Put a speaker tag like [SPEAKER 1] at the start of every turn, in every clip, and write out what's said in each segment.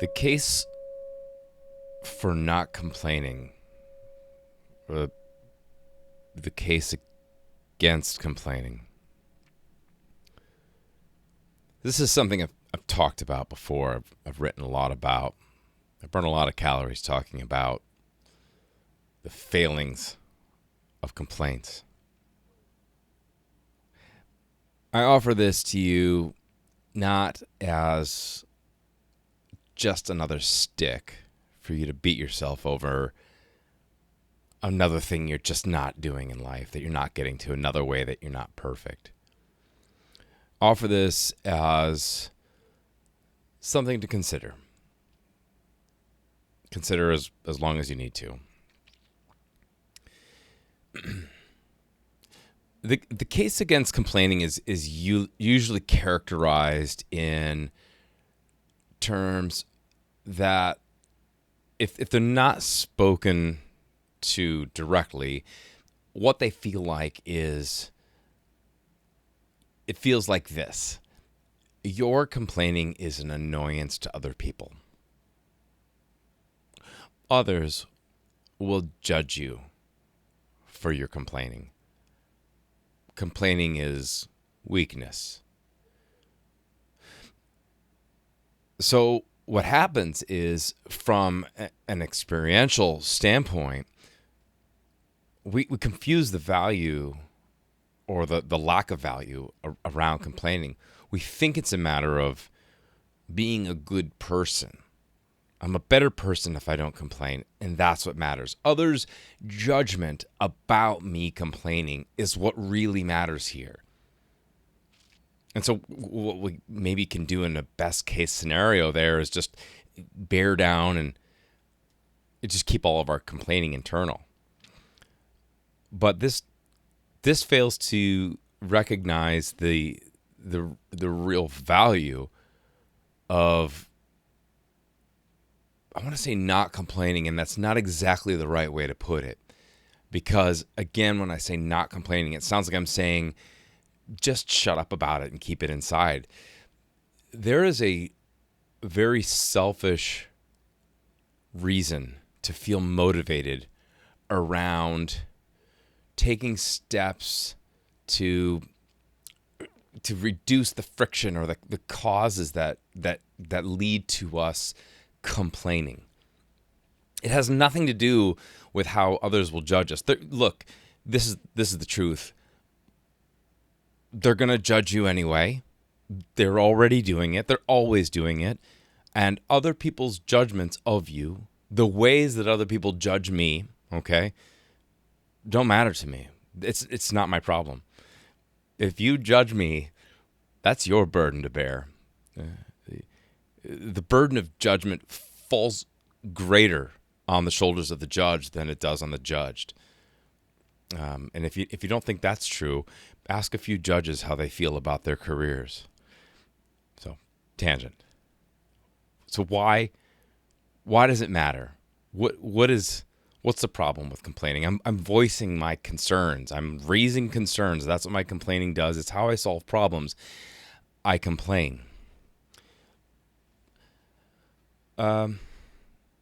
[SPEAKER 1] The case for not complaining, or the case against complaining. This is something I've talked about before. I've written a lot about. I burn a lot of calories talking about the failings of complaints. I offer this to you not as just another stick for you to beat yourself over another thing you're just not doing in life, that you're not getting to, another way that you're not perfect. Offer this as something to consider. Consider as long as you need to. The case against complaining is usually characterized in terms that if they're not spoken to directly, what they feel like is, it feels like this: your complaining is an annoyance to other people. Others will judge you for your complaining. Complaining is weakness. So what happens is, from an experiential standpoint, we confuse the value or the lack of value around complaining. We think it's a matter of being a good person. I'm a better person if I don't complain, and that's what matters. Others' judgment about me complaining is what really matters here. And so what we maybe can do in a best case scenario there is just bear down and just keep all of our complaining internal. But this fails to recognize the real value of, I want to say, not complaining, and that's not exactly the right way to put it. Because again, when I say not complaining, it sounds like I'm saying just shut up about it and keep it inside. There is a very selfish reason to feel motivated around taking steps to reduce the friction or the causes that lead to us complaining. It has nothing to do with how others will judge us. Look, this is the truth. They're going to judge you anyway. They're already doing it. They're always doing it. And other people's judgments of you, the ways that other people judge me, okay, don't matter to me. It's not my problem. If you judge me, that's your burden to bear. The burden of judgment falls greater on the shoulders of the judge than it does on the judged. And if you don't think that's true, ask a few judges how they feel about their careers. So, tangent. So why does it matter? What's the problem with complaining? I'm voicing my concerns. I'm raising concerns. That's what my complaining does. It's how I solve problems. I complain.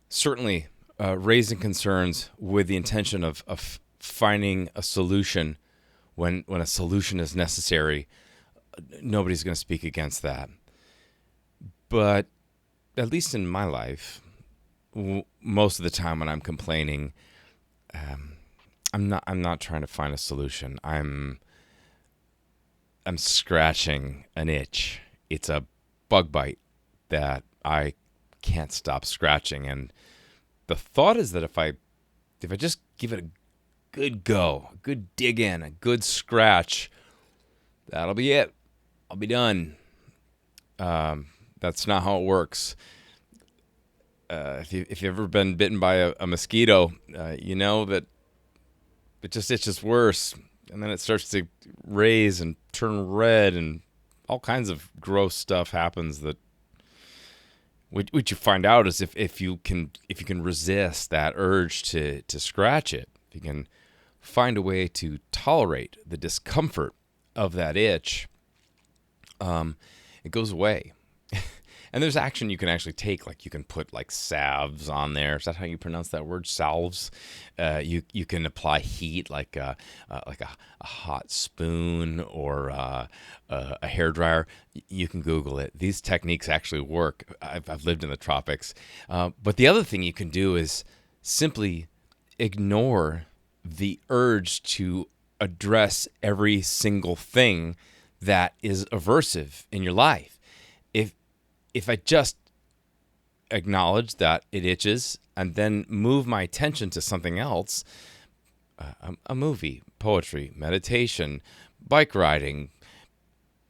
[SPEAKER 1] Certainly, raising concerns with the intention of finding a solution when a solution is necessary. Nobody's going to speak against that. But at least in my life, most of the time when I'm complaining, I'm not trying to find a solution. I'm scratching an itch. It's a bug bite that I can't stop scratching, and the thought is that if I just give it a good go, a good dig in, a good scratch, that'll be it. I'll be done. That's not how it works. If you've ever been bitten by a mosquito, you know that it just itches worse, and then it starts to raise and turn red, and all kinds of gross stuff happens. That what you find out is if you can resist that urge to scratch it, if you can find a way to tolerate the discomfort of that itch, it goes away. And there's action you can actually take, like you can put like salves on there. Is that how you pronounce that word, salves? You can apply heat, like a hot spoon or a hair dryer. You can Google it. These techniques actually work. I've lived in the tropics. But the other thing you can do is simply ignore the urge to address every single thing that is aversive in your life. If I just acknowledge that it itches and then move my attention to something else, a movie, poetry, meditation, bike riding,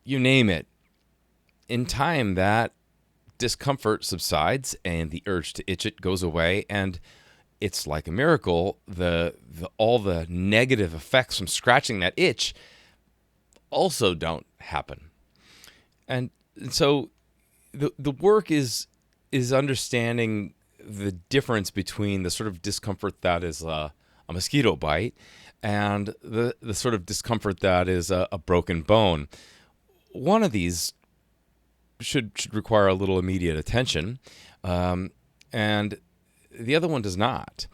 [SPEAKER 1] you name it, in time that discomfort subsides and the urge to itch it goes away, and it's like a miracle. All the negative effects from scratching that itch also don't happen. And so the work is understanding the difference between the sort of discomfort that is a mosquito bite and the sort of discomfort that is a broken bone. One of these should require a little immediate attention, and the other one does not.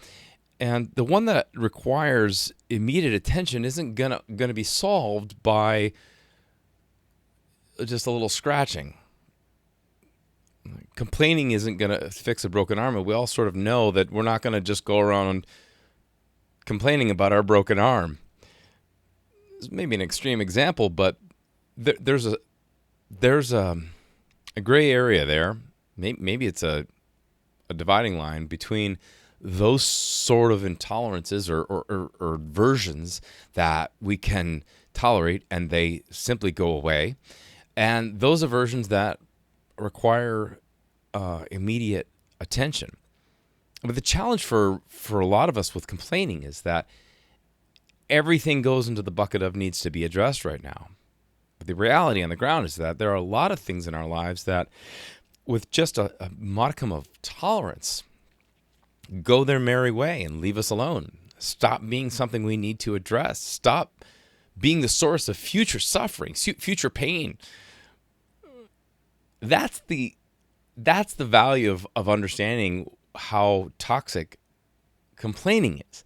[SPEAKER 1] And the one that requires immediate attention isn't gonna be solved by just a little scratching. Complaining isn't gonna fix a broken arm, and we all sort of know that we're not gonna just go around complaining about our broken arm. It's maybe an extreme example, but there's a gray area there. Maybe it's a dividing line between those sort of intolerances or versions that we can tolerate and they simply go away, and those aversions that require immediate attention. But the challenge for a lot of us with complaining is that everything goes into the bucket of needs to be addressed right now. But the reality on the ground is that there are a lot of things in our lives that, with just a modicum of tolerance, go their merry way and leave us alone. Stop being something we need to address. Stop being the source of future suffering, future pain. That's the value of understanding how toxic complaining is.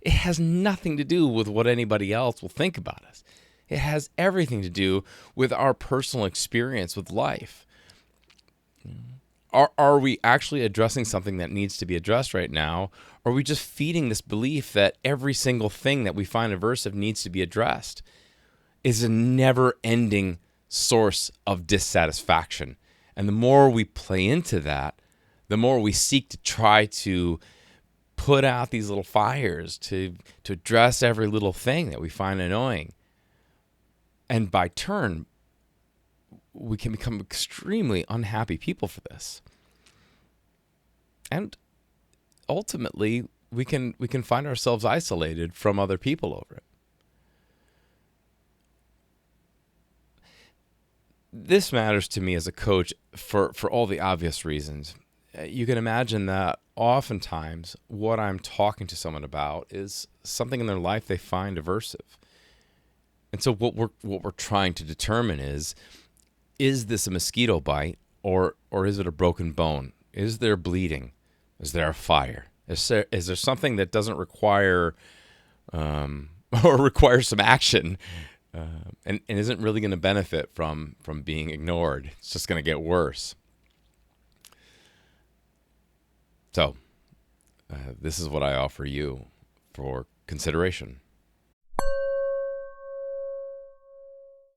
[SPEAKER 1] It has nothing to do with what anybody else will think about us. It has everything to do with our personal experience with life. Are we actually addressing something that needs to be addressed right now? Or are we just feeding this belief that every single thing that we find aversive needs to be addressed? Is a never-ending source of dissatisfaction. And the more we play into that, the more we seek to try to put out these little fires to address every little thing that we find annoying. And by turn, we can become extremely unhappy people for this. And ultimately, we can find ourselves isolated from other people over it. This matters to me as a coach for all the obvious reasons. You can imagine that oftentimes what I'm talking to someone about is something in their life they find aversive. And so what we're trying to determine is this a mosquito bite or is it a broken bone? Is there bleeding? Is there a fire? Is there something that doesn't require or requires some action and isn't really going to benefit from being ignored? It's just going to get worse. So this is what I offer you for consideration.